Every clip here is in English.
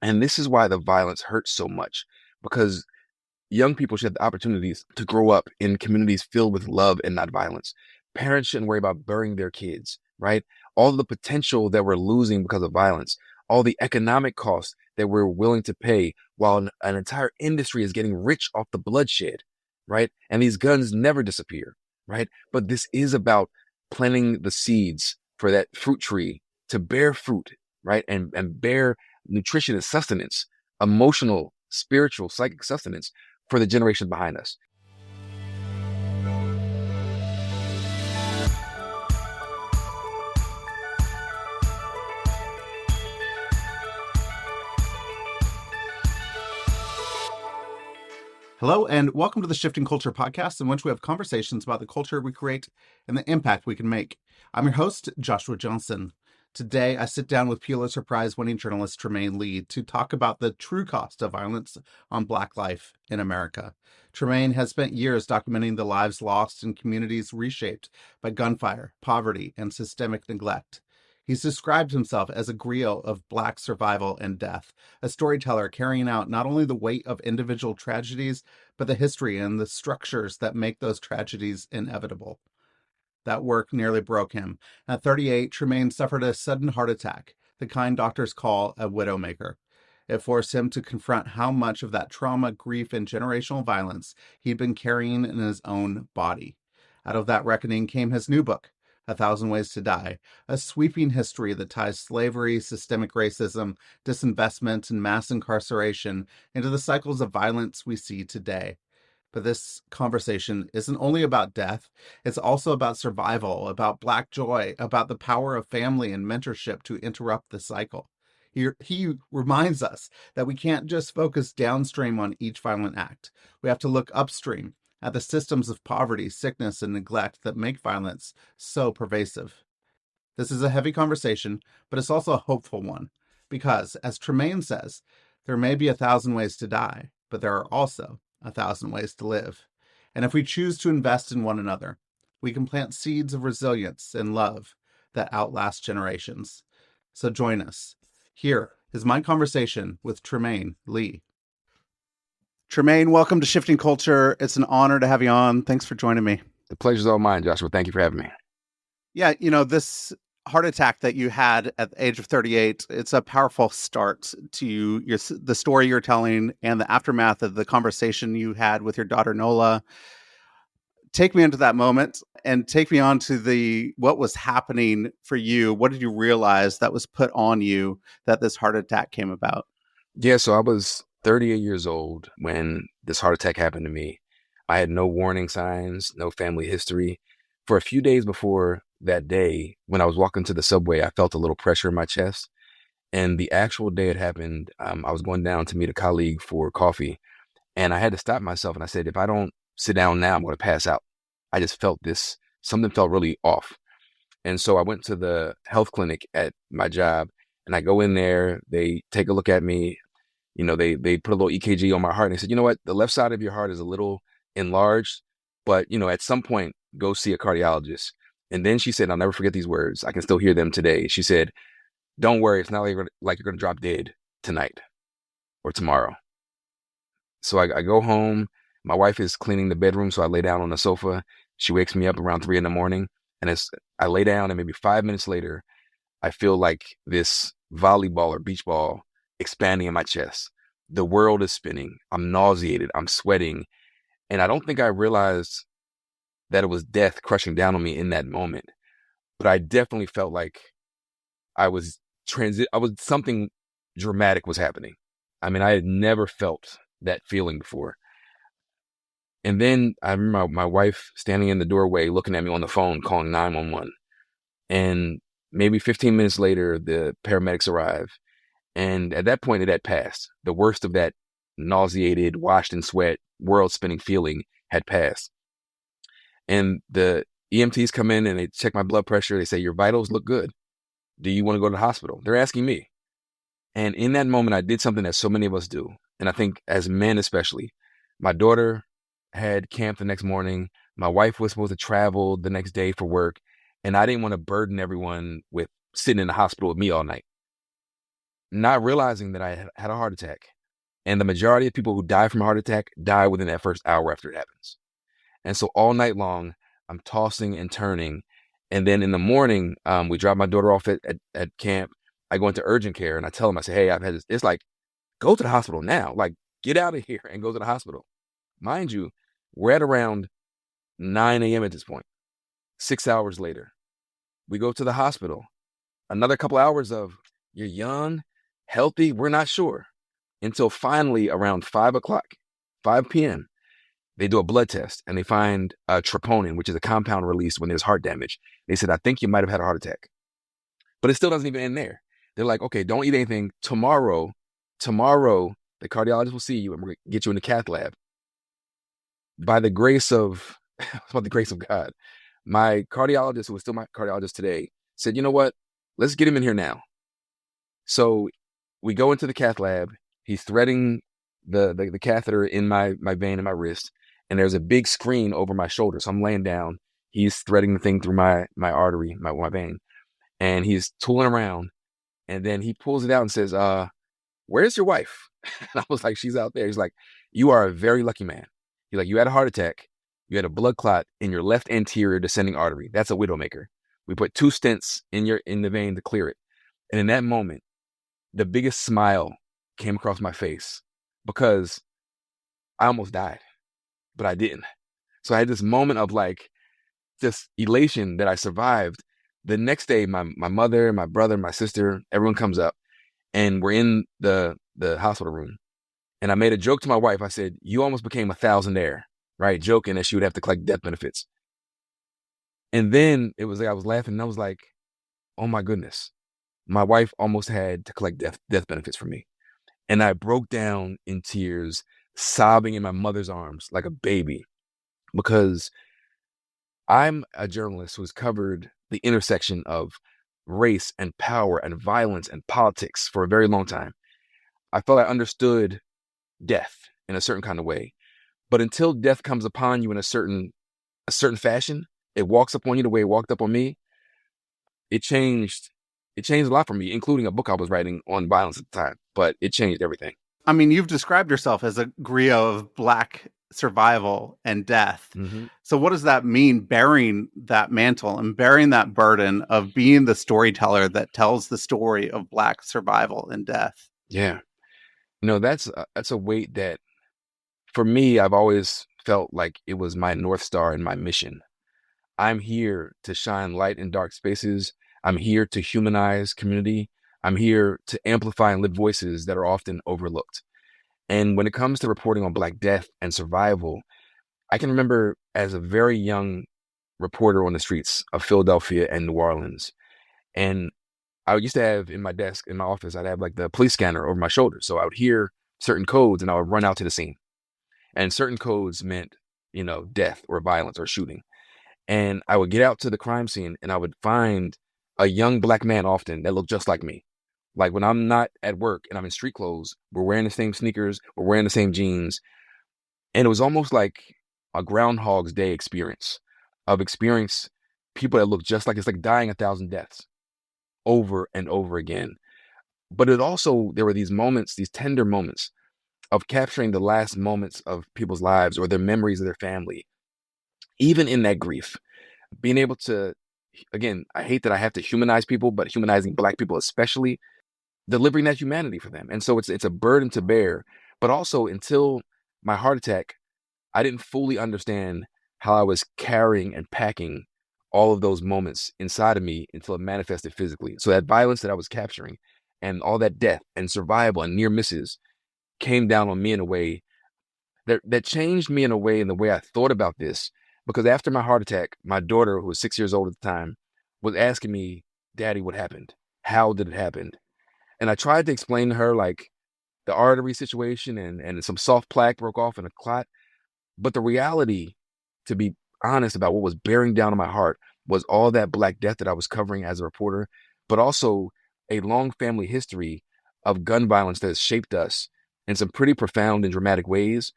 And this is why the violence hurts so much, because young people should have the opportunities to grow up in communities filled with love and not violence. Parents shouldn't worry about burying their kids, right? All the potential that we're losing because of violence, all the economic costs that we're willing to pay while an entire industry is getting rich off the bloodshed, right? And these guns never disappear, right? But this is about planting the seeds for that fruit tree to bear fruit, right? And bear nutrition and sustenance, emotional, spiritual, psychic sustenance for the generation behind us. Hello, and welcome to the Shifting Culture podcast, in which we have conversations about the culture we create and the impact we can make. I'm your host, Joshua Johnson. Today, I sit down with Pulitzer Prize winning journalist Trymaine Lee to talk about the true cost of violence on Black life in America. Trymaine has spent years documenting the lives lost in communities reshaped by gunfire, poverty, and systemic neglect. He's described himself as a griot of Black survival and death, a storyteller carrying out not only the weight of individual tragedies, but the history and the structures that make those tragedies inevitable. That work nearly broke him. At 38, Trymaine suffered a sudden heart attack, the kind doctors call a widowmaker. It forced him to confront how much of that trauma, grief, and generational violence he'd been carrying in his own body. Out of that reckoning came his new book, A Thousand Ways to Die, a sweeping history that ties slavery, systemic racism, disinvestment, and mass incarceration into the cycles of violence we see today. But this conversation isn't only about death, it's also about survival, about Black joy, about the power of family and mentorship to interrupt the cycle. He reminds us that we can't just focus downstream on each violent act. We have to look upstream at the systems of poverty, sickness, and neglect that make violence so pervasive. This is a heavy conversation, but it's also a hopeful one. Because, as Trymaine says, there may be 1,000 ways to die, but there are also 1,000 ways to live. And if we choose to invest in one another, we can plant seeds of resilience and love that outlast generations. So join us. Here is my conversation with Trymaine Lee. Trymaine, welcome to Shifting Culture. It's an honor to have you on. Thanks for joining me. The pleasure's all mine, Joshua. Thank you for having me. Yeah, this heart attack that you had at the age of 38, it's a powerful start to the story you're telling and the aftermath of the conversation you had with your daughter, Nola. Take me into that moment and take me on to what was happening for you. What did you realize that was put on you that this heart attack came about? Yeah, so I was 38 years old when this heart attack happened to me. I had no warning signs, no family history. For a few days before that day, when I was walking to the subway, I felt a little pressure in my chest. And the actual day it happened, I was going down to meet a colleague for coffee. And I had to stop myself. And I said, if I don't sit down now, I'm going to pass out. I just felt something felt really off. And so I went to the health clinic at my job, and I go in there, they take a look at me, they put a little EKG on my heart, and they said, you know what, the left side of your heart is a little enlarged, but at some point, go see a cardiologist. And then she said, I'll never forget these words. I can still hear them today. She said, don't worry, it's not like you're going to drop dead tonight or tomorrow. So I go home. My wife is cleaning the bedroom, so I lay down on the sofa. She wakes me up around 3 a.m. And as I lay down, and maybe 5 minutes later, I feel like this volleyball or beach ball expanding in my chest. The world is spinning. I'm nauseated. I'm sweating. And I don't think I realized that it was death crushing down on me in that moment. But I definitely felt like something dramatic was happening. I mean, I had never felt that feeling before. And then I remember my wife standing in the doorway, looking at me on the phone, calling 911. And maybe 15 minutes later, the paramedics arrive. And at that point, it had passed. The worst of that nauseated, washed in sweat, world spinning feeling had passed. And the EMTs come in and they check my blood pressure. They say, your vitals look good. Do you want to go to the hospital? They're asking me. And in that moment, I did something that so many of us do. And I think as men especially, my daughter had camp the next morning. My wife was supposed to travel the next day for work. And I didn't want to burden everyone with sitting in the hospital with me all night. not realizing that I had a heart attack. And the majority of people who die from a heart attack die within that first hour after it happens. And so all night long, I'm tossing and turning. And then in the morning, we drop my daughter off at camp. I go into urgent care and I tell them, I say, hey, I've had this. It's like, go to the hospital now. Like, get out of here and go to the hospital. Mind you, we're at around 9 a.m. at this point. 6 hours later, we go to the hospital. Another couple hours of, you're young, healthy, we're not sure. Until finally around 5 o'clock, 5 p.m., they do a blood test and they find troponin, which is a compound released when there's heart damage. They said, I think you might have had a heart attack. But it still doesn't even end there. They're like, okay, don't eat anything. Tomorrow, the cardiologist will see you and we're going to get you in the cath lab. By the grace of, by the grace of God, my cardiologist, who is still my cardiologist today, said, you know what? Let's get him in here now. So we go into the cath lab. He's threading the catheter in my vein in my wrist, and there's a big screen over my shoulder. So I'm laying down. He's threading the thing through my artery, my vein, and he's tooling around. And then he pulls it out and says, where's your wife? And I was like, she's out there. He's like, you are a very lucky man. He's like, you had a heart attack. You had a blood clot in your left anterior descending artery. That's a widowmaker. We put 2 stents in the vein to clear it. And in that moment, the biggest smile came across my face because I almost died, but I didn't. So I had this moment of like just elation that I survived. The next day, my mother, my brother, my sister, everyone comes up and we're in the hospital room. And I made a joke to my wife. I said, you almost became a thousandaire, right? Joking that she would have to collect death benefits. And then it was like I was laughing and I was like, oh my goodness, my wife almost had to collect death benefits for me. And I broke down in tears, sobbing in my mother's arms like a baby, because I'm a journalist who's covered the intersection of race and power and violence and politics for a very long time. I felt I understood death in a certain kind of way. But until death comes upon you in a certain fashion, it walks up on you the way it walked up on me. It changed a lot for me, including a book I was writing on violence at the time. But it changed everything. I mean, you've described yourself as a griot of Black survival and death. Mm-hmm. So what does that mean, bearing that mantle and bearing that burden of being the storyteller that tells the story of Black survival and death? Yeah. That's a weight that, for me, I've always felt like it was my North Star and my mission. I'm here to shine light in dark spaces. I'm here to humanize community. I'm here to amplify and lift voices that are often overlooked. And when it comes to reporting on Black death and survival, I can remember as a very young reporter on the streets of Philadelphia and New Orleans. And I used to have in my desk, in my office, I'd have like the police scanner over my shoulder. So I would hear certain codes and I would run out to the scene. And certain codes meant, death or violence or shooting. And I would get out to the crime scene and I would find a young Black man often that looked just like me. Like when I'm not at work and I'm in street clothes, we're wearing the same sneakers, we're wearing the same jeans. And it was almost like a Groundhog's Day experience people that look just like, it's like dying 1,000 deaths over and over again. But there were these moments, these tender moments of capturing the last moments of people's lives or their memories of their family, even in that grief, being able to, again, I hate that I have to humanize people, but humanizing Black people especially, delivering that humanity for them. And so it's a burden to bear. But also, until my heart attack, I didn't fully understand how I was carrying and packing all of those moments inside of me until it manifested physically. So that violence that I was capturing and all that death and survival and near misses came down on me in a way that changed me in a way in the way I thought about this. Because after my heart attack, my daughter, who was 6 years old at the time, was asking me, Daddy, what happened? How did it happen? And I tried to explain to her like the artery situation and some soft plaque broke off in a clot. But the reality, to be honest about what was bearing down on my heart, was all that Black death that I was covering as a reporter, but also a long family history of gun violence that has shaped us in some pretty profound and dramatic ways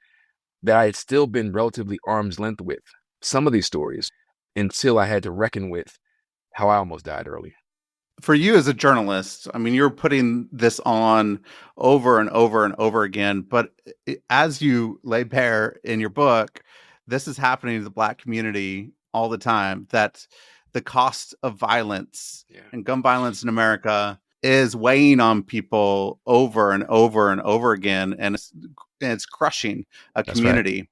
that I had still been relatively arm's length with some of these stories until I had to reckon with how I almost died early. For you as a journalist, I mean, you're putting this on over and over and over again, but as you lay bare in your book, this is happening to the Black community all the time, that the cost of violence Yeah, and gun violence in America is weighing on people over and over and over again, and it's crushing a that's right. community.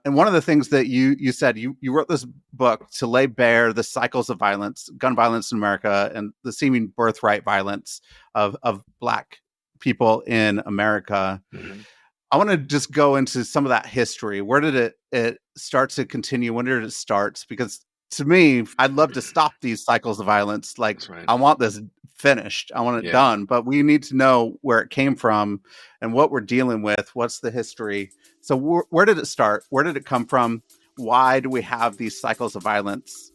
And one of the things that you said, you wrote this book to lay bare the cycles of violence, gun violence in America, and the seeming birthright violence of Black people in America. Hmm. I want to just go into some of that history. Where did it start to continue? When did it start? Because to me, I'd love to stop these cycles of violence. Like, That's right. I want this finished. I want it Yeah. done. But we need to know where it came from and what we're dealing with. What's the history? So where did it start? Where did it come from? Why do we have these cycles of violence?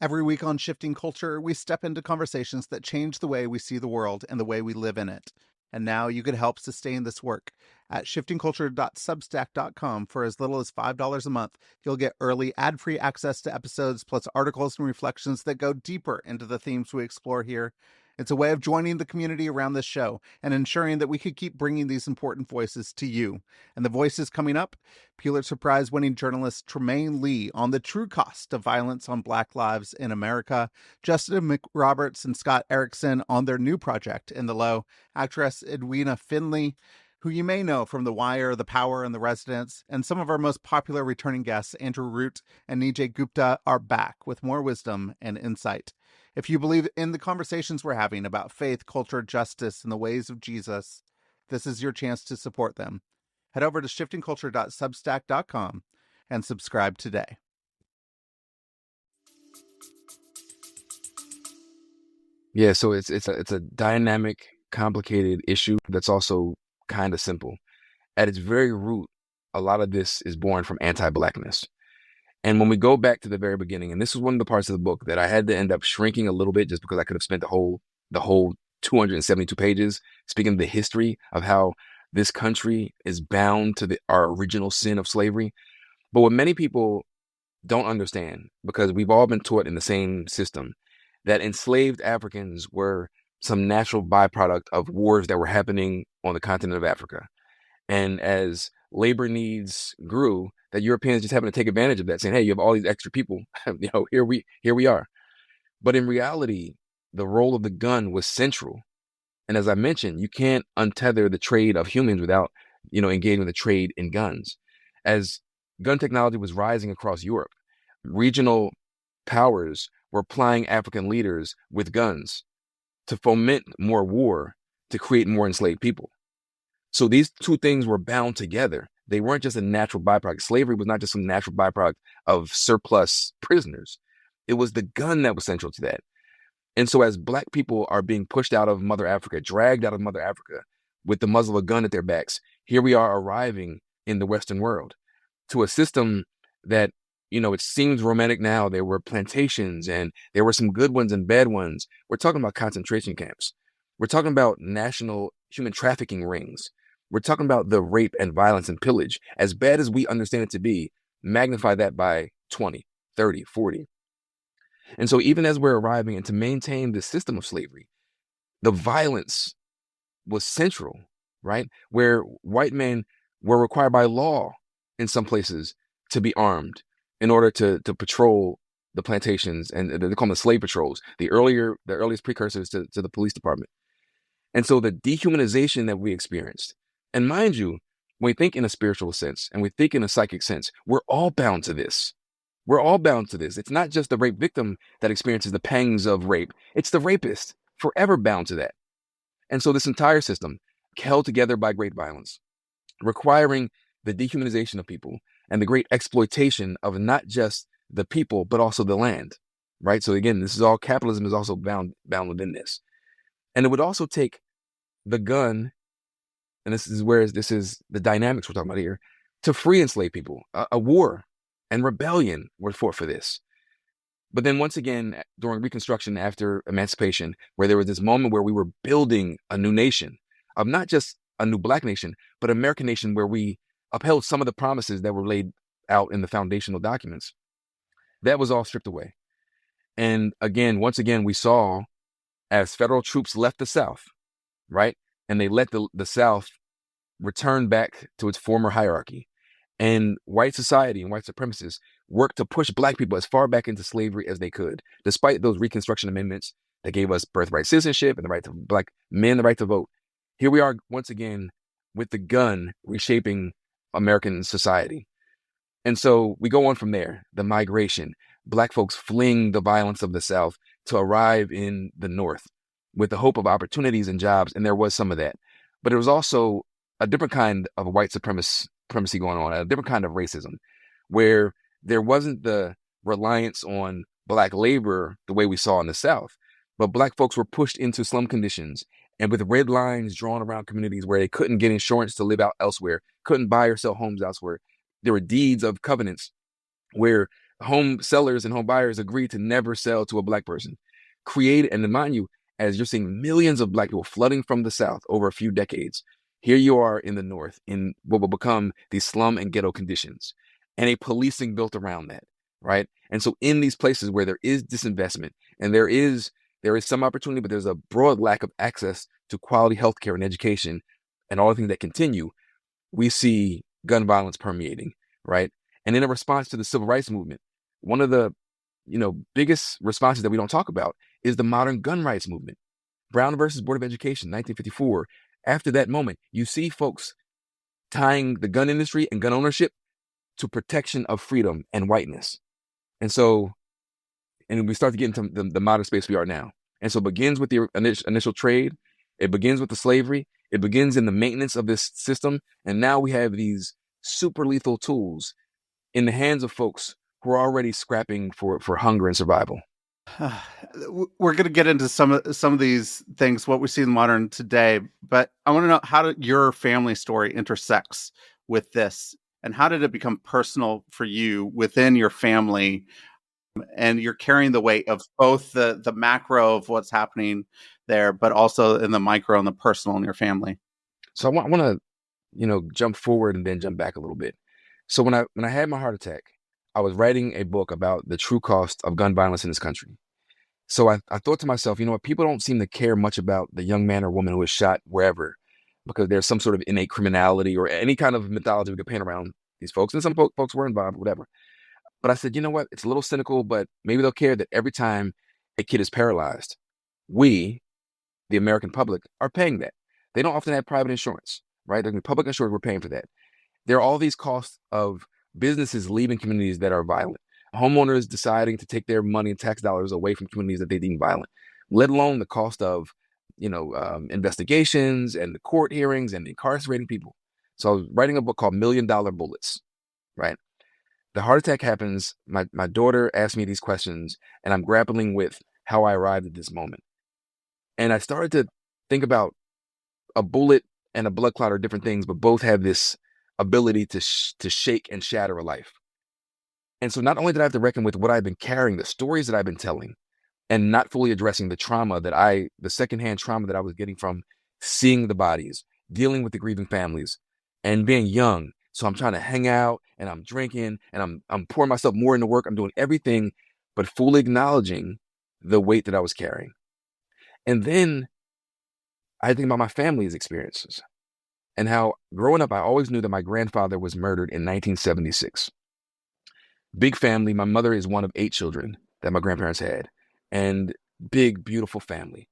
Every week on Shifting Culture, we step into conversations that change the way we see the world and the way we live in it. And now you could help sustain this work. At shiftingculture.substack.com for as little as $5 a month, you'll get early ad-free access to episodes, plus articles and reflections that go deeper into the themes we explore here. It's a way of joining the community around this show and ensuring that we could keep bringing these important voices to you. And the voices coming up: Pulitzer Prize winning journalist Trymaine Lee on the true cost of violence on Black lives in America, Justin McRoberts and Scott Erickson on their new project, In the Low, actress Edwina Finley, who you may know from The Wire, The Power, and The Residents, and some of our most popular returning guests, Andrew Root and Nijay Gupta, are back with more wisdom and insight. If you believe in the conversations we're having about faith, culture, justice, and the ways of Jesus, this is your chance to support them. Head over to shiftingculture.substack.com and subscribe today. Yeah, so it's a dynamic, complicated issue that's also kind of simple. At its very root, a lot of this is born from anti-blackness. And when we go back to the very beginning, and this was one of the parts of the book that I had to end up shrinking a little bit just because I could have spent the whole 272 pages speaking of the history of how this country is bound to our original sin of slavery. But what many people don't understand, because we've all been taught in the same system, that enslaved Africans were some natural byproduct of wars that were happening on the continent of Africa. And as labor needs grew, that Europeans just happened to take advantage of that, saying, "Hey, you have all these extra people. Here we are." But in reality, the role of the gun was central. And as I mentioned, you can't untether the trade of humans without, engaging with the trade in guns. As gun technology was rising across Europe, regional powers were plying African leaders with guns to foment more war, to create more enslaved people. So these two things were bound together. They weren't just a natural byproduct. Slavery was not just some natural byproduct of surplus prisoners. It was the gun that was central to that. And so as Black people are being pushed out of Mother Africa, dragged out of Mother Africa with the muzzle of a gun at their backs, here we are arriving in the Western world to a system that, it seems romantic now. There were plantations and there were some good ones and bad ones. We're talking about concentration camps. We're talking about national human trafficking rings. We're talking about the rape and violence and pillage. As bad as we understand it to be, magnify that by 20, 30, 40. And so even as we're arriving and to maintain the system of slavery, the violence was central, right? Where white men were required by law in some places to be armed in order to patrol the plantations, and they call them the slave patrols, the earliest precursors to the police department. And so the dehumanization that we experienced, and mind you, when we think in a spiritual sense and we think in a psychic sense, we're all bound to this. We're all bound to this. It's not just the rape victim that experiences the pangs of rape. It's the rapist, forever bound to that. And so this entire system, held together by great violence, requiring the dehumanization of people and the great exploitation of not just the people, but also the land, right? So again, this is all, capitalism is also bound within this. And it would also take the gun, and this is the dynamics we're talking about here, to free enslaved people. A war and rebellion were fought for this. But then once again, during Reconstruction after emancipation, where there was this moment where we were building a new nation, of not just a new Black nation, but an American nation where we upheld some of the promises that were laid out in the foundational documents. That was all stripped away. And again, once again, we saw as federal troops left the South, right? And they let the South return back to its former hierarchy. And white society and white supremacists worked to push black people as far back into slavery as they could, despite those Reconstruction amendments that gave us birthright citizenship and the right to black men, the right to vote. Here we are once again with the gun reshaping American society. And so we go on from there. The migration, black folks fleeing the violence of the South to arrive in the North with the hope of opportunities and jobs. And there was some of that. But it was also a different kind of white supremacy going on, a different kind of racism, where there wasn't the reliance on black labor the way we saw in the South, but black folks were pushed into slum conditions and with red lines drawn around communities where they couldn't get insurance to live out elsewhere, couldn't buy or sell homes elsewhere. There were deeds of covenants where home sellers and home buyers agreed to never sell to a black person. Create and mind you, as you're seeing millions of black people flooding from the South over a few decades, here you are in the North in what will become these slum and ghetto conditions, and a policing built around that, right? And so in these places where there is disinvestment and there is some opportunity, but there's a broad lack of access to quality healthcare and education and all the things that continue, we see gun violence permeating, right? And in a response to the civil rights movement, one of the biggest responses that we don't talk about is the modern gun rights movement. Brown versus Board of Education, 1954. After that moment, you see folks tying the gun industry and gun ownership to protection of freedom and whiteness. And so, and we start to get into the modern space we are now. And so it begins with the initial trade. It begins with the slavery. It begins in the maintenance of this system. And now we have these super lethal tools in the hands of folks who are already scrapping for hunger and survival. We're going to get into some of these things, what we see in modern today, but I want to know how your family story intersects with this, and how did it become personal for you within your family? And you're carrying the weight of both the macro of what's happening there, but also in the micro and the personal in your family. So I want to jump forward and then jump back a little bit. So when I had my heart attack, I was writing a book about the true cost of gun violence in this country. So I thought to myself, you know what, people don't seem to care much about the young man or woman who was shot wherever, because there's some sort of innate criminality or any kind of mythology we could paint around these folks. And some folks were involved, whatever. But I said, you know what, it's a little cynical, but maybe they'll care that every time a kid is paralyzed, we, the American public, are paying that. They don't often have private insurance, right? The public insurance, we're paying for that. There are all these costs of businesses leaving communities that are violent, homeowners deciding to take their money and tax dollars away from communities that they deem violent, let alone the cost of, investigations and the court hearings and incarcerating people. So I was writing a book called $1,000,000 Bullets, right? The heart attack happens. My daughter asked me these questions, and I'm grappling with how I arrived at this moment. And I started to think about a bullet and a blood clot are different things, but both have this ability to shake and shatter a life. And so not only did I have to reckon with what I've been carrying, the stories that I've been telling, and not fully addressing the secondhand trauma that I was getting from seeing the bodies, dealing with the grieving families, and being young. So I'm trying to hang out and I'm drinking and I'm pouring myself more into work. I'm doing everything, but fully acknowledging the weight that I was carrying. And then I think about my family's experiences and how growing up, I always knew that my grandfather was murdered in 1976. Big family. My mother is one of 8 children that my grandparents had, and big, beautiful family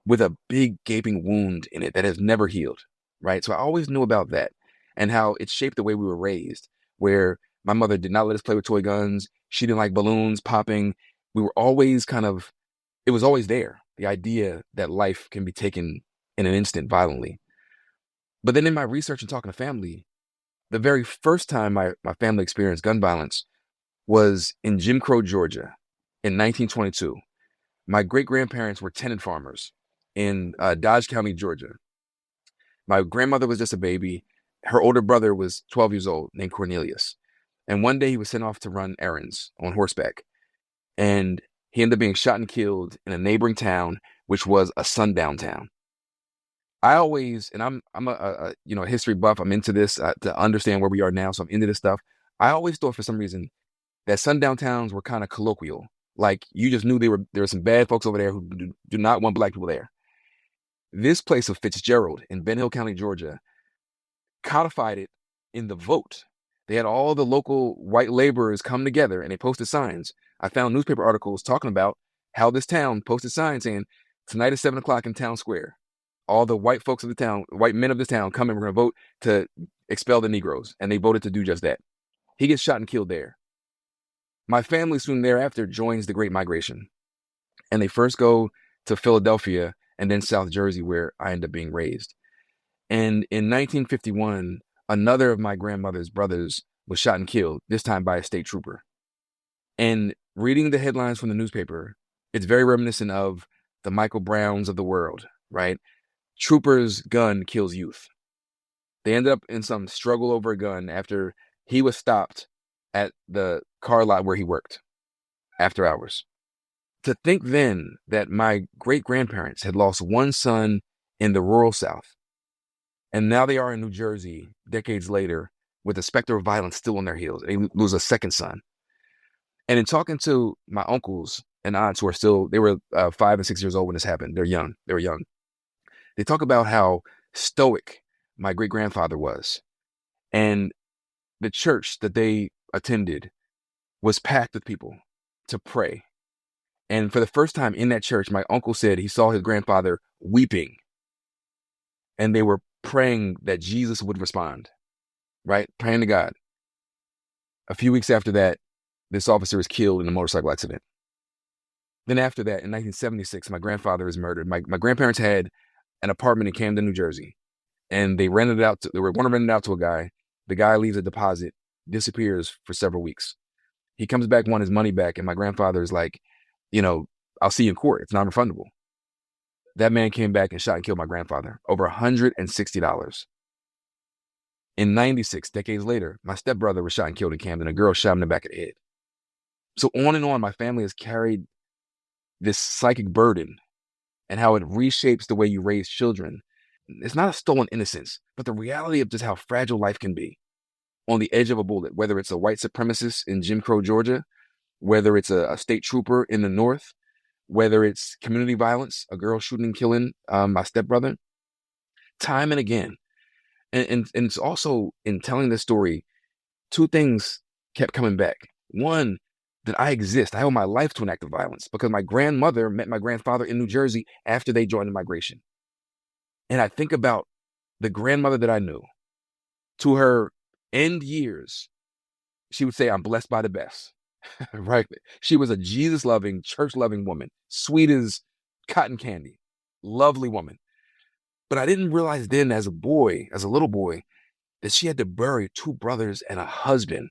with a big gaping wound in it that has never healed, right? So I always knew about that and how it shaped the way we were raised, where my mother did not let us play with toy guns. She didn't like balloons popping. We were always it was always there, the idea that life can be taken in an instant violently. But then in my research and talking to family, the very first time my family experienced gun violence was in Jim Crow, Georgia in 1922. My great-grandparents were tenant farmers in Dodge County, Georgia. My grandmother was just a baby. Her older brother was 12 years old, named Cornelius. And one day he was sent off to run errands on horseback. And he ended up being shot and killed in a neighboring town, which was a sundown town. I always, and I'm a history buff. I'm into this to understand where we are now. So I'm into this stuff. I always thought for some reason that sundown towns were kind of colloquial. Like you just knew there were some bad folks over there who do not want black people there. This place of Fitzgerald in Ben Hill County, Georgia, codified it in the vote. They had all the local white laborers come together and they posted signs. I found newspaper articles talking about how this town posted signs saying, tonight at 7 o'clock in town square, all the white folks of the town, white men of this town, come and we're going to vote to expel the Negroes. And they voted to do just that. He gets shot and killed there. My family soon thereafter joins the Great Migration. And they first go to Philadelphia and then South Jersey, where I end up being raised. And in 1951, another of my grandmother's brothers was shot and killed, this time by a state trooper. And reading the headlines from the newspaper, it's very reminiscent of the Michael Browns of the world, right? Trooper's gun kills youth. They ended up in some struggle over a gun after he was stopped at the car lot where he worked after hours. To think then that my great-grandparents had lost one son in the rural South, and now they are in New Jersey decades later with the specter of violence still on their heels. They lose a second son. And in talking to my uncles and aunts who are still, they were 5 and 6 years old when this happened. They're young. They were young. They talk about how stoic my great-grandfather was. And the church that they attended was packed with people to pray. And for the first time in that church, my uncle said he saw his grandfather weeping. And they were praying that Jesus would respond, right? Praying to God. A few weeks after that, this officer is killed in a motorcycle accident. Then after that, in 1976, my grandfather is murdered. My grandparents had an apartment in Camden, New Jersey, and they rented it out. They were going to rent it out to a guy. The guy leaves a deposit, disappears for several weeks. He comes back, wanting his money back, and my grandfather is like, I'll see you in court. It's non-refundable. That man came back and shot and killed my grandfather, over $160. In 96, decades later, my stepbrother was shot and killed in Camden. A girl shot him in the back of the head. So on and on, my family has carried this psychic burden and how it reshapes the way you raise children. It's not a stolen innocence, but the reality of just how fragile life can be on the edge of a bullet, whether it's a white supremacist in Jim Crow, Georgia, whether it's a state trooper in the North, whether it's community violence, a girl shooting and killing my stepbrother, time and again. And it's also in telling this story, two things kept coming back. One, that I exist. I owe my life to an act of violence because my grandmother met my grandfather in New Jersey after they joined the migration. And I think about the grandmother that I knew. To her end years, she would say, I'm blessed by the best, right? She was a Jesus-loving, church-loving woman, sweet as cotton candy, lovely woman. But I didn't realize then as a little boy, that she had to bury two brothers and a husband.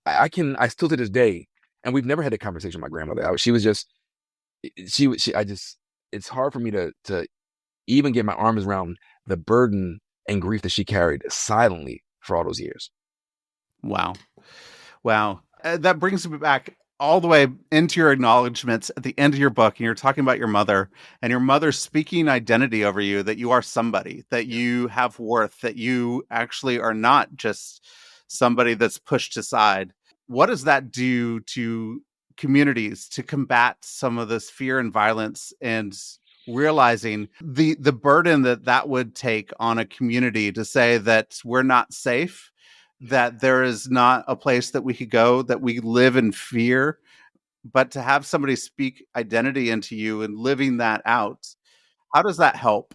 I still to this day, and we've never had a conversation with my grandmother. It's hard for me to even get my arms around the burden and grief that she carried silently for all those years. Wow. Wow. That brings me back all the way into your acknowledgments at the end of your book. And you're talking about your mother and your mother speaking identity over you, that you are somebody, that you have worth, that you actually are not just somebody that's pushed aside. What does that do to communities to combat some of this fear and violence, and realizing the burden that would take on a community to say that we're not safe, that there is not a place that we could go, that we live in fear, but to have somebody speak identity into you and living that out, how does that help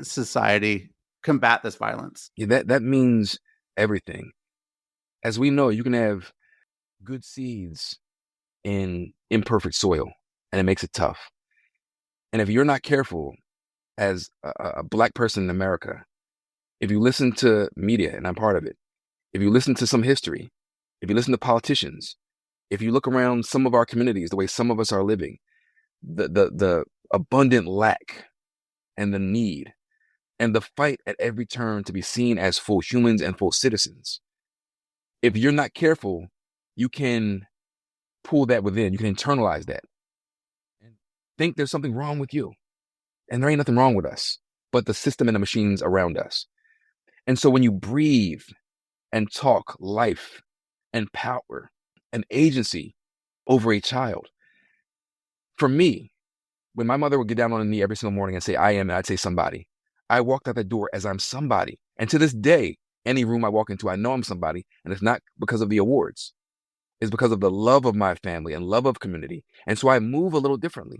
society combat this violence? Yeah, that means everything. As we know, you can have good seeds in imperfect soil, and it makes it tough. And if you're not careful as a Black person in America, if you listen to media, and I'm part of it, if you listen to some history, if you listen to politicians, if you look around some of our communities, the way some of us are living, the abundant lack and the need and the fight at every turn to be seen as full humans and full citizens. If you're not careful, you can pull that within, you can internalize that and think there's something wrong with you. And there ain't nothing wrong with us, but the system and the machines around us. And so when you breathe and talk life and power and agency over a child. For me, when my mother would get down on a knee every single morning and say, I am, and I'd say somebody, I walked out the door as I'm somebody. And to this day, any room I walk into, I know I'm somebody. And it's not because of the awards. It's because of the love of my family and love of community. And so I move a little differently,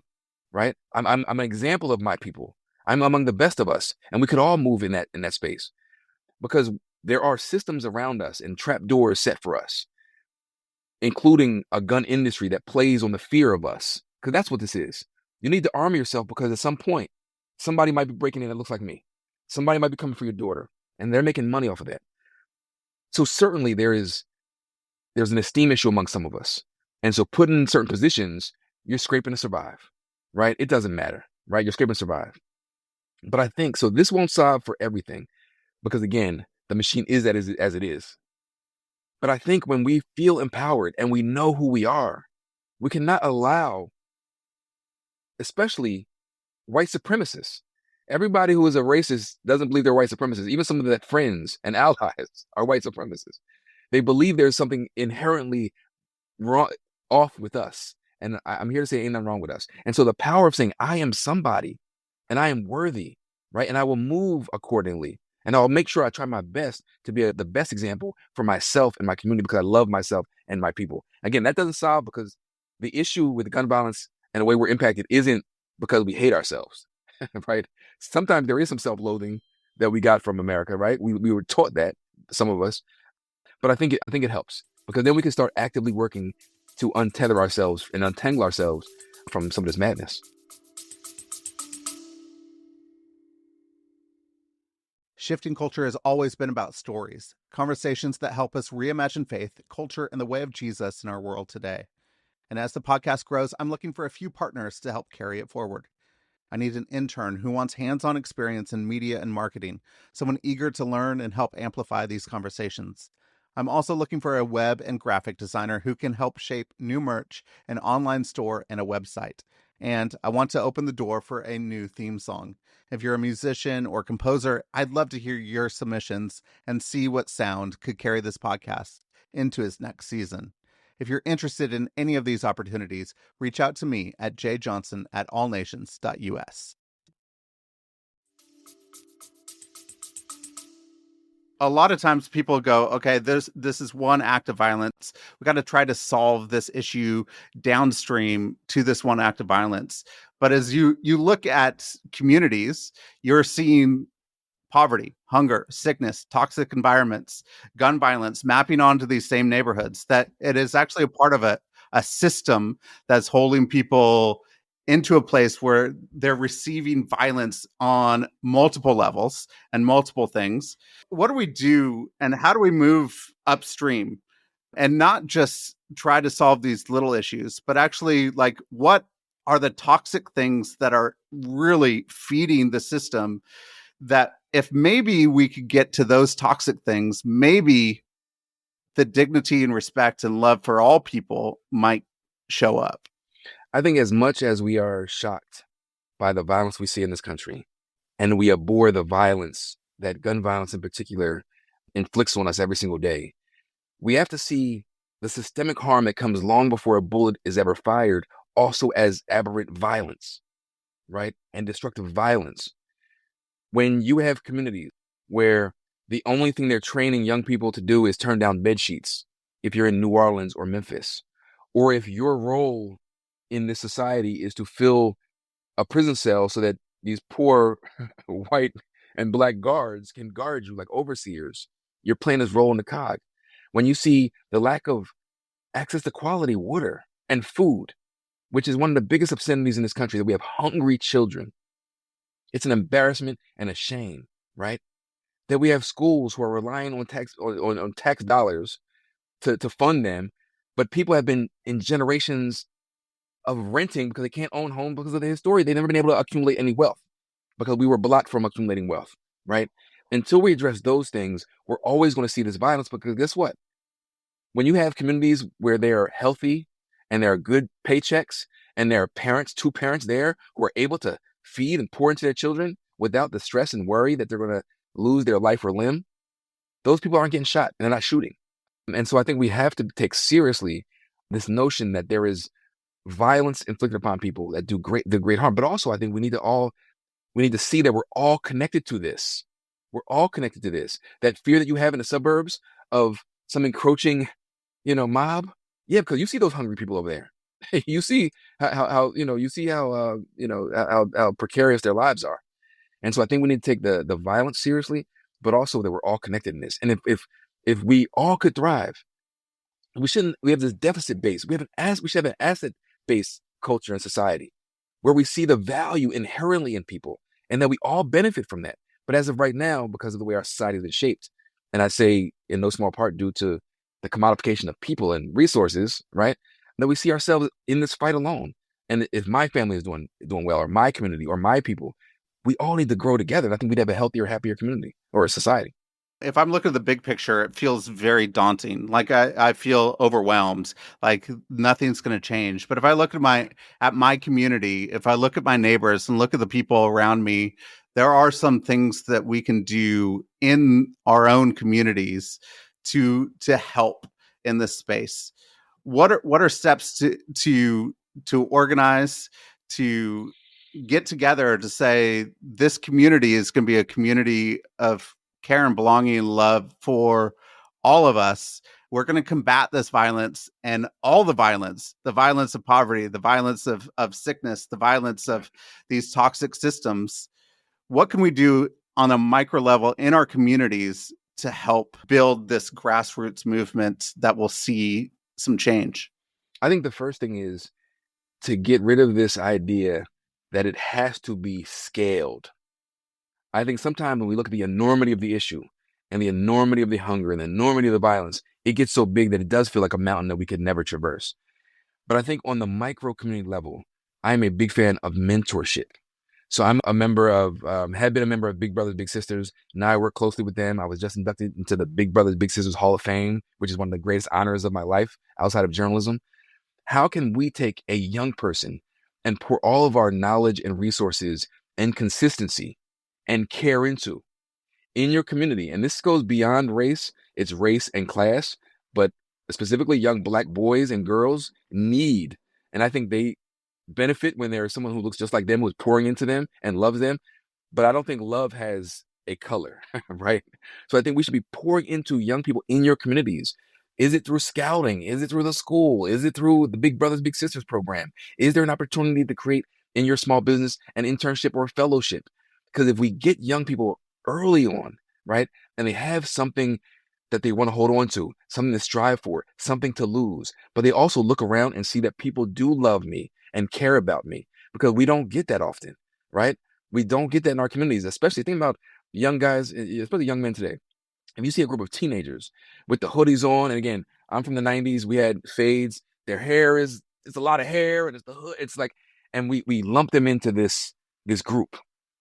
right? I'm an example of my people. I'm among the best of us. And we could all move in that space because there are systems around us and trap doors set for us, including a gun industry that plays on the fear of us. Because that's what this is. You need to arm yourself because at some point, somebody might be breaking in that looks like me. Somebody might be coming for your daughter, and they're making money off of that. So certainly there's an esteem issue among some of us. And so put in certain positions, you're scraping to survive, right? It doesn't matter, right? You're scraping to survive. But I think, so this won't solve for everything because again, the machine is as it is. But I think when we feel empowered and we know who we are, we cannot allow, especially white supremacists. Everybody who is a racist doesn't believe they're white supremacists. Even some of their friends and allies are white supremacists. They believe there's something inherently wrong, off with us. And I'm here to say ain't nothing wrong with us. And so the power of saying, I am somebody and I am worthy, right? And I will move accordingly. And I'll make sure I try my best to be the best example for myself and my community because I love myself and my people. Again, that doesn't solve because the issue with gun violence and the way we're impacted isn't because we hate ourselves, right? Sometimes there is some self-loathing that we got from America, right? We were taught that, some of us, but I think it helps because then we can start actively working to untether ourselves and untangle ourselves from some of this madness. Shifting culture has always been about stories, conversations that help us reimagine faith, culture, and the way of Jesus in our world today. And as the podcast grows, I'm looking for a few partners to help carry it forward. I need an intern who wants hands-on experience in media and marketing, someone eager to learn and help amplify these conversations. I'm also looking for a web and graphic designer who can help shape new merch, an online store, and a website. And I want to open the door for a new theme song. If you're a musician or composer, I'd love to hear your submissions and see what sound could carry this podcast into its next season. If you're interested in any of these opportunities, reach out to me at jjohnson@allnations.us. A lot of times people go, okay, this is one act of violence. We got to try to solve this issue downstream to this one act of violence. But as you look at communities, you're seeing poverty, hunger, sickness, toxic environments, gun violence mapping onto these same neighborhoods, that it is actually a part of a system that's holding people into a place where they're receiving violence on multiple levels and multiple things. What do we do and how do we move upstream and not just try to solve these little issues, but actually like what are the toxic things that are really feeding the system, that if maybe we could get to those toxic things, maybe the dignity and respect and love for all people might show up. I think as much as we are shocked by the violence we see in this country, and we abhor the violence that gun violence in particular inflicts on us every single day, we have to see the systemic harm that comes long before a bullet is ever fired also as aberrant violence, right? And destructive violence. When you have communities where the only thing they're training young people to do is turn down bed sheets, if you're in New Orleans or Memphis, or if your role in this society is to fill a prison cell so that these poor white and black guards can guard you like overseers, you're playing this role in the cog. When you see the lack of access to quality water and food, which is one of the biggest obscenities in this country, that we have hungry children, it's an embarrassment and a shame, right? That we have schools who are relying on tax dollars to fund them, but people have been in generations of renting because they can't own homes because of their history. They've never been able to accumulate any wealth because we were blocked from accumulating wealth, right? Until we address those things, we're always going to see this violence because guess what? When you have communities where they're healthy and there are good paychecks and there are parents, two parents there who are able to feed and pour into their children without the stress and worry that they're going to lose their life or limb, those people aren't getting shot and they're not shooting. And so I think we have to take seriously this notion that there is violence inflicted upon people that do great harm. But also I think we need to see that we're all connected to this. We're all connected to this. That fear that you have in the suburbs of some encroaching, mob. Yeah, because you see those hungry people over there. You see how you see how how precarious their lives are. And so I think we need to take the violence seriously, but also that we're all connected in this. And if we all could thrive, we have this deficit base. We should have an asset based culture and society where we see the value inherently in people and that we all benefit from that. But as of right now, because of the way our society is shaped, and I say in no small part due to the commodification of people and resources, right? That we see ourselves in this fight alone. And if my family is doing well, or my community, or my people, we all need to grow together. And I think we'd have a healthier, happier community or a society. If I'm looking at the big picture, it feels very daunting. Like I feel overwhelmed. Like nothing's going to change. But if I look at my community, if I look at my neighbors and look at the people around me, there are some things that we can do in our own communities to help in this space. What are steps to organize, to get together, to say this community is going to be a community of care and belonging and love for all of us. We're going to combat this violence and all the violence of poverty, the violence of sickness, the violence of these toxic systems. What can we do on a micro level in our communities to help build this grassroots movement that will see some change? I think the first thing is to get rid of this idea that it has to be scaled. I think sometimes when we look at the enormity of the issue and the enormity of the hunger and the enormity of the violence, it gets so big that it does feel like a mountain that we could never traverse. But I think on the micro community level, I'm a big fan of mentorship. So I'm a member of, had been a member of Big Brothers Big Sisters. Now I work closely with them. I was just inducted into the Big Brothers Big Sisters Hall of Fame, which is one of the greatest honors of my life outside of journalism. How can we take a young person and pour all of our knowledge and resources and consistency and care into in your community? And this goes beyond race, it's race and class, but specifically young Black boys and girls need, and I think they benefit when there's someone who looks just like them, who's pouring into them and loves them. But I don't think love has a color, right? So I think we should be pouring into young people in your communities. Is it through scouting? Is it through the school? Is it through the Big Brothers Big Sisters program? Is there an opportunity to create in your small business an internship or a fellowship? Because if we get young people early on, right, and they have something that they want to hold on to, something to strive for, something to lose, but they also look around and see that people do love me and care about me, because we don't get that often, right? We don't get that in our communities, especially think about young guys, especially young men today. If you see a group of teenagers with the hoodies on, and again, I'm from the 90s, we had fades, their hair is, it's a lot of hair, and it's the hood, it's like, and we lump them into this group,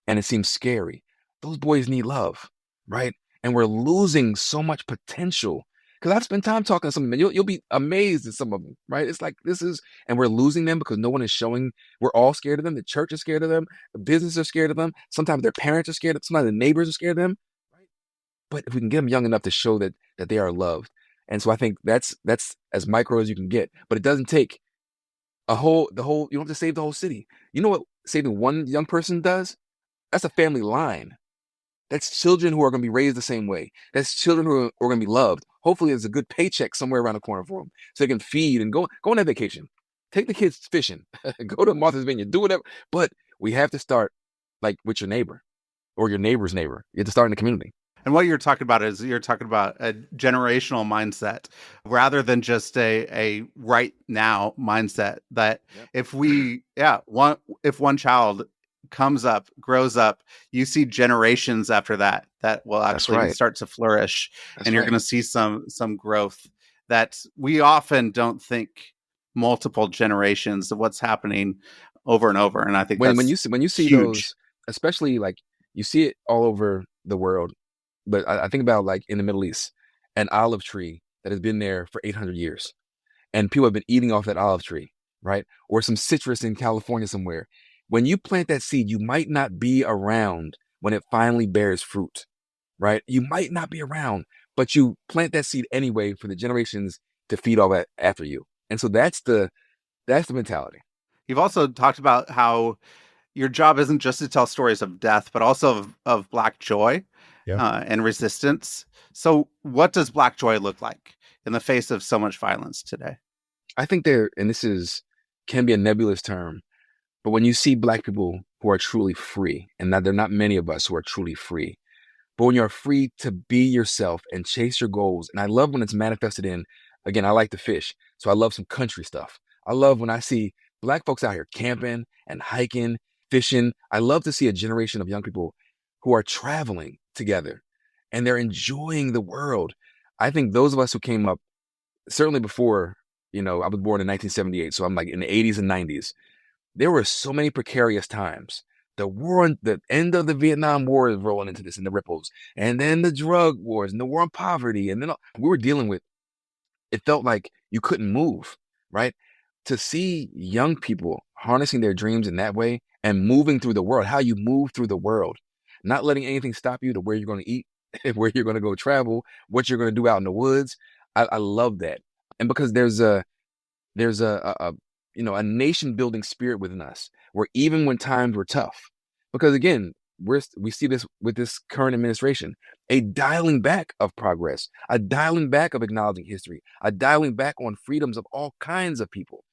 and it seems scary. Those boys need love, right? And we're losing so much potential. Because I've spent time talking to some of them, you'll be amazed at some of them, right? It's like and we're losing them because no one is showing. We're all scared of them. The church is scared of them. The businesses are scared of them. Sometimes their parents are scared of them. Sometimes the neighbors are scared of them, right? But if we can get them young enough to show that they are loved, and so I think that's as micro as you can get. But it doesn't take the whole. You don't have to save the whole city. You know what saving one young person does? That's a family line. That's children who are going to be raised the same way. That's children who are going to be loved. Hopefully, there's a good paycheck somewhere around the corner for them, so they can feed and go on that vacation. Take the kids fishing, go to Martha's Vineyard, do whatever. But we have to start like with your neighbor or your neighbor's neighbor. You have to start in the community. And what you're talking about is you're talking about a generational mindset rather than just a right now mindset. That Yep. if one child comes up, grows up, you see generations after that will That's actually right. start to flourish, That's and you're right. going to see some growth that we often don't think multiple generations of what's happening over and over. And I think When that's you see huge. those, especially like you see it all over the world, but I think about like in the Middle East, an olive tree that has been there for 800 years, and people have been eating off that olive tree, right? Or some citrus in California somewhere. When you plant that seed, you might not be around when it finally bears fruit, right? You might not be around, but you plant that seed anyway for the generations to feed all that after you. And so that's the mentality. You've also talked about how your job isn't just to tell stories of death, but also of Black joy Yeah. and resistance. So, what does Black joy look like in the face of so much violence today? I think and this can be a nebulous term, but when you see Black people who are truly free, and that there are not many of us who are truly free, but when you're free to be yourself and chase your goals, and I love when it's manifested in, again, I like to fish, so I love some country stuff. I love when I see Black folks out here camping and hiking, fishing. I love to see a generation of young people who are traveling together and they're enjoying the world. I think those of us who came up, certainly before, I was born in 1978, so I'm like in the 80s and 90s. There were so many precarious times. The end of the Vietnam War is rolling into this in the ripples, and then the drug wars and the war on poverty, and then we were dealing with. It felt like you couldn't move, right? To see young people harnessing their dreams in that way and moving through the world, how you move through the world, not letting anything stop you to where you're going to eat, where you're going to go travel, what you're going to do out in the woods. I love that, and because there's a nation building spirit within us where even when times were tough, because again, we see this with this current administration, a dialing back of progress, a dialing back of acknowledging history, a dialing back on freedoms of all kinds of people.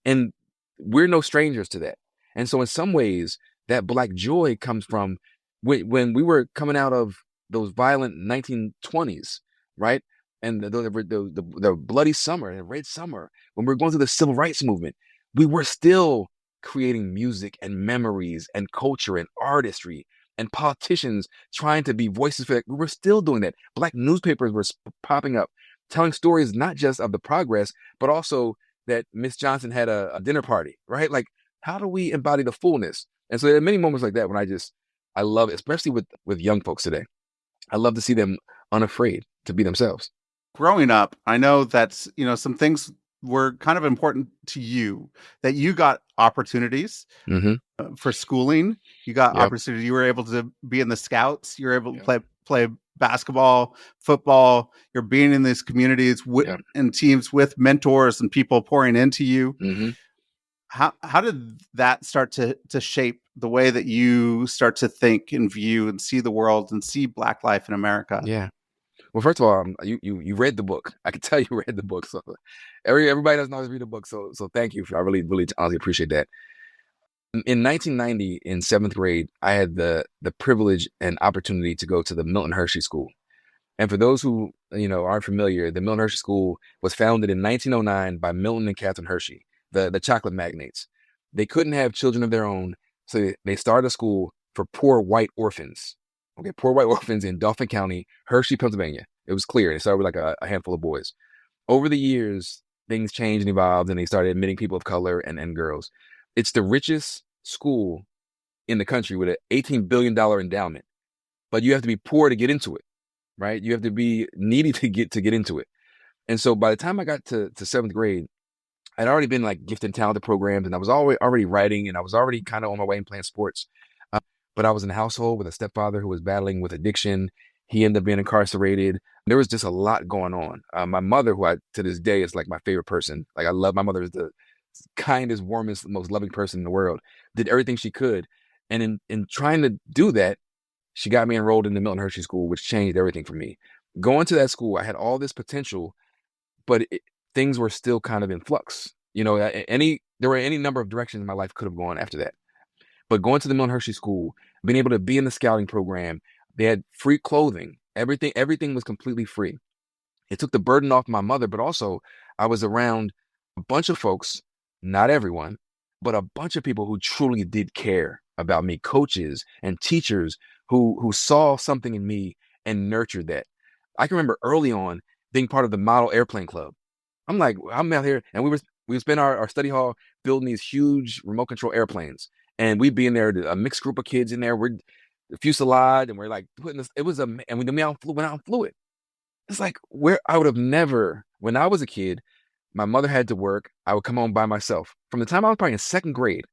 And we're no strangers to that. And so in some ways, that Black joy comes from when we were coming out of those violent 1920s, right? And the bloody summer, the red summer, when we were going through the civil rights movement, we were still creating music and memories and culture and artistry and politicians trying to be voices for that. We were still doing that. Black newspapers were popping up, telling stories not just of the progress, but also that Miss Johnson had a dinner party, right? Like, how do we embody the fullness? And so there are many moments like that when I love it, especially with young folks today. I love to see them unafraid to be themselves. Growing up, I know that's, some things were kind of important to you, that you got opportunities Mm-hmm. for schooling. You got Yep. opportunity. You were able to be in the scouts. You were able to Yep. play basketball, football. You're being in these communities Yep. and teams with mentors and people pouring into you. Mm-hmm. How did that start to shape the way that you start to think and view and see the world and see Black life in America? Yeah. Well, first of all, you read the book. I can tell you read the book. So everybody doesn't always read a book. So thank you. I really really honestly appreciate that. In 1990, in seventh grade, I had the privilege and opportunity to go to the Milton Hershey School. And for those who aren't familiar, the Milton Hershey School was founded in 1909 by Milton and Catherine Hershey, the chocolate magnates. They couldn't have children of their own, so they started a school for poor white orphans. Okay, poor white orphans in Dauphin County, Hershey, Pennsylvania. It was clear. They started with like a handful of boys. Over the years, things changed and evolved, and they started admitting people of color and girls. It's the richest school in the country with an $18 billion endowment, but you have to be poor to get into it, right? You have to be needy to get into it. And so by the time I got to seventh grade, I'd already been like gifted and talented programs, and I was already writing, and I was already kind of on my way and playing sports. But I was in a household with a stepfather who was battling with addiction. He ended up being incarcerated. There was just a lot going on. My mother, who to this day is like my favorite person. Like I love my mother is the kindest, warmest, most loving person in the world. Did everything she could, and in trying to do that, she got me enrolled in the Milton Hershey School, which changed everything for me. Going to that school, I had all this potential, but things were still kind of in flux. There were any number of directions my life could have gone after that. But going to the Milton Hershey School, being able to be in the scouting program, they had free clothing. Everything was completely free. It took the burden off my mother, but also I was around a bunch of folks, not everyone, but a bunch of people who truly did care about me, coaches and teachers who saw something in me and nurtured that. I can remember early on being part of the model airplane club. I'm out here, and we would spend our study hall building these huge remote control airplanes, and we'd be in there, a mixed group of kids in there. We're fuselage, and we're like putting this. It was and we went out and flew it. It's like where I would have never, when I was a kid, my mother had to work. I would come home by myself. From the time I was probably in second grade,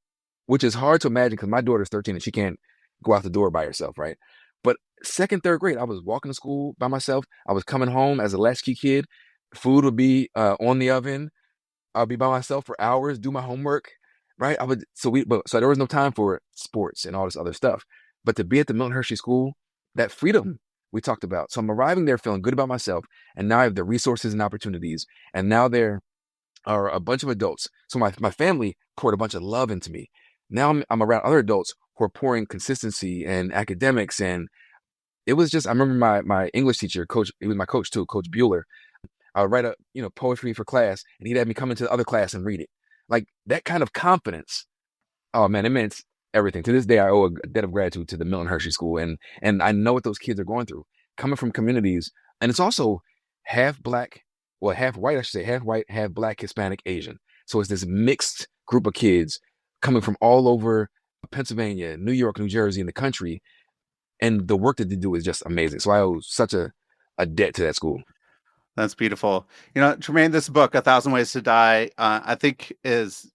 which is hard to imagine because my daughter's 13 and she can't go out the door by herself, right? But Second, third grade, I was walking to school by myself. I was coming home as a latchkey kid. Food would be on the oven. I'll be by myself for hours, do my homework, right? So there was no time for sports and all this other stuff. But to be at the Milton Hershey School, that freedom we talked about. So I'm arriving there feeling good about myself, and now I have the resources and opportunities. And now there are a bunch of adults. So my family poured a bunch of love into me. Now I'm around other adults who are pouring consistency and academics. And it was just, I remember my English teacher, coach, he was my coach too, Coach Bueller. I would write poetry for class, and he'd have me come into the other class and read it. Like that kind of confidence. Oh man, it meant everything. To this day, I owe a debt of gratitude to the Milton Hershey School, and I know what those kids are going through, coming from communities, and it's also half black, well, half white, I should say, half white, half black, Hispanic, Asian. So it's this mixed group of kids coming from all over Pennsylvania, New York, New Jersey, and the country, and the work that they do is just amazing. So I owe such a debt to that school. That's beautiful. Trymaine, this book, A Thousand Ways to Die, I think is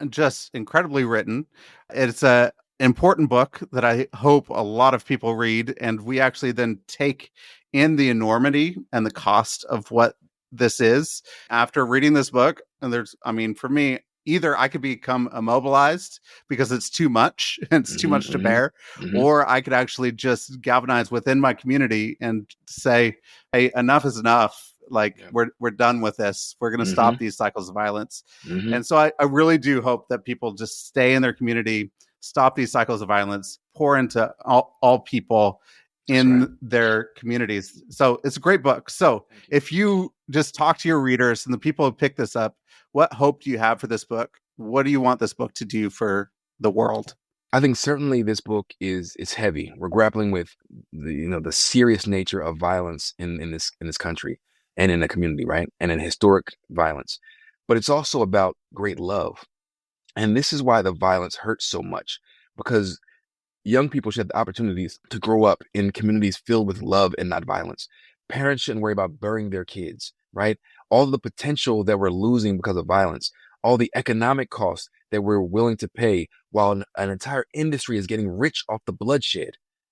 just incredibly written. It's a important book that I hope a lot of people read, and we actually then take in the enormity and the cost of what this is after reading this book. And for me, either I could become immobilized because it's too much and it's too Hmm. much to bear, Hmm. or I could actually just galvanize within my community and say, hey, enough is enough. Like Yeah. we're done with this. We're going to Hmm. stop these cycles of violence. Hmm. And so I really do hope that people just stay in their community, stop these cycles of violence, pour into all people That's right. in their communities. So it's a great book. So Thank you. if you just talk to your readers and the people who pick this up, what hope do you have for this book? What do you want this book to do for the world? I think certainly this book is heavy. We're grappling with the serious nature of violence in this country and in the community, right? And in historic violence. But it's also about great love. And this is why the violence hurts so much, because young people should have the opportunities to grow up in communities filled with love and not violence. Parents shouldn't worry about burying their kids, right? All the potential that we're losing because of violence, all the economic costs that we're willing to pay while an entire industry is getting rich off the bloodshed,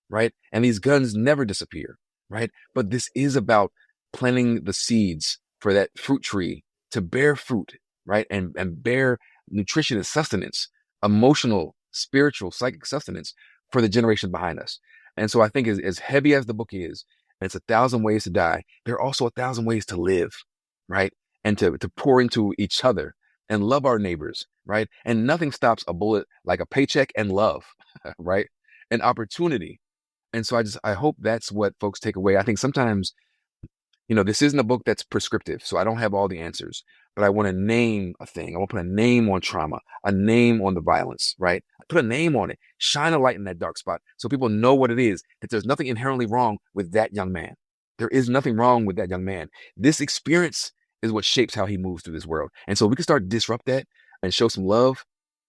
right? And these guns never disappear, right? But this is about planting the seeds for that fruit tree to bear fruit, right? And bear nutrition and sustenance, emotional, spiritual, psychic sustenance for the generation behind us. And so I think as heavy as the book is, and it's 1,000 ways to die, there are also 1,000 ways to live, right? And to pour into each other and love our neighbors, right? And nothing stops a bullet like a paycheck and love, right? And opportunity. And so I hope that's what folks take away. I think sometimes this isn't a book that's prescriptive, so I don't have all the answers, but I want to name a thing. I want to put a name on trauma, a name on the violence, right? Put a name on it, shine a light in that dark spot so people know what it is, that there's nothing inherently wrong with that young man. There is nothing wrong with that young man. This experience is what shapes how he moves through this world. And so we can start to disrupt that and show some love.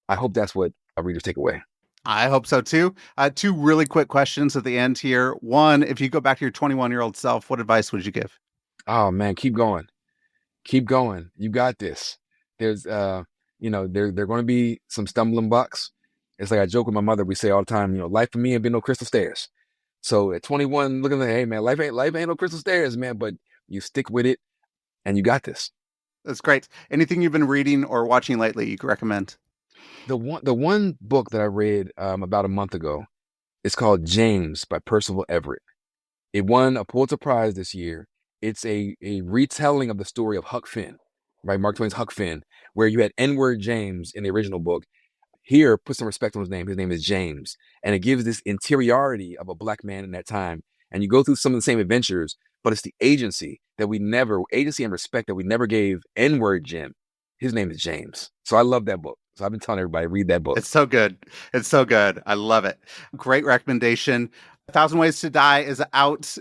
I hope that's what our readers take away. I hope so too. Two really quick questions at the end here. One, if you go back to your 21-year-old self, what advice would you give? Oh man, keep going. Keep going. You got this. There's there going to be some stumbling blocks. It's like I joke with my mother. We say all the time, life for me ain't been no crystal stairs. So at 21, looking like, hey man, life ain't no crystal stairs, man. But you stick with it, and you got this. That's great. Anything you've been reading or watching lately you could recommend? The one book that I read about a month ago is called James by Percival Everett. It won a Pulitzer Prize this year. It's a retelling of the story of Huck Finn, right? Mark Twain's Huck Finn, where you had N-word James in the original book. Here, put some respect on his name. His name is James. And it gives this interiority of a black man in that time. And you go through some of the same adventures, but it's the agency and respect that we never gave N-word Jim. His name is James. So I love that book. So I've been telling everybody, read that book. It's so good. It's so good. I love it. Great recommendation. A Thousand Ways to Die is out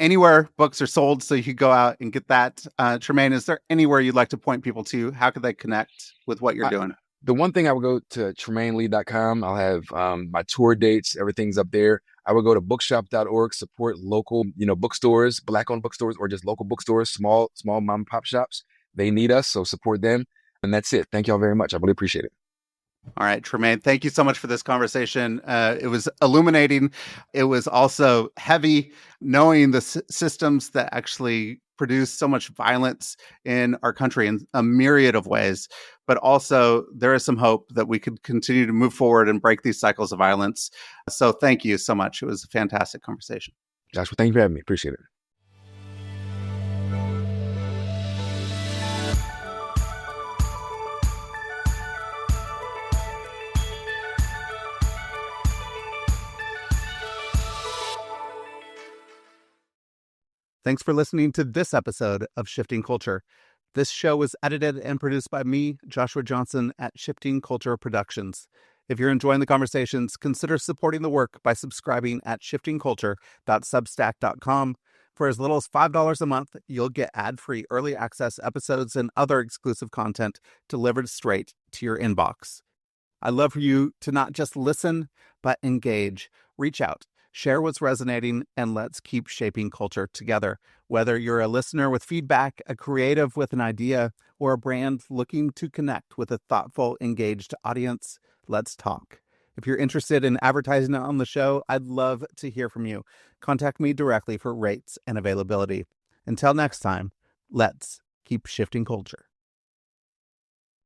anywhere books are sold, so you could go out and get that. Trymaine, is there anywhere you'd like to point people to? How could they connect with what you're I, doing? the one thing I would go to TrymaineLee.com. I'll have my tour dates, everything's up there. I would go to bookshop.org, support local, bookstores, black-owned bookstores, or just local bookstores, small mom and pop shops. They need us, so support them. And that's it. Thank y'all very much. I really appreciate it. All right, Trymaine, thank you so much for this conversation. It was illuminating. It was also heavy, knowing the systems that actually produce so much violence in our country in a myriad of ways. But also, there is some hope that we could continue to move forward and break these cycles of violence. So thank you so much. It was a fantastic conversation. Joshua, thank you for having me. Appreciate it. Thanks for listening to this episode of Shifting Culture. This show was edited and produced by me, Joshua Johnson, at Shifting Culture Productions. If you're enjoying the conversations, consider supporting the work by subscribing at shiftingculture.substack.com. For as little as $5 a month, you'll get ad-free early access episodes and other exclusive content delivered straight to your inbox. I'd love for you to not just listen, but engage. Reach out. Share what's resonating, and let's keep shaping culture together. Whether you're a listener with feedback, a creative with an idea, or a brand looking to connect with a thoughtful, engaged audience, let's talk. If you're interested in advertising on the show, I'd love to hear from you. Contact me directly for rates and availability. Until next time, let's keep shifting culture.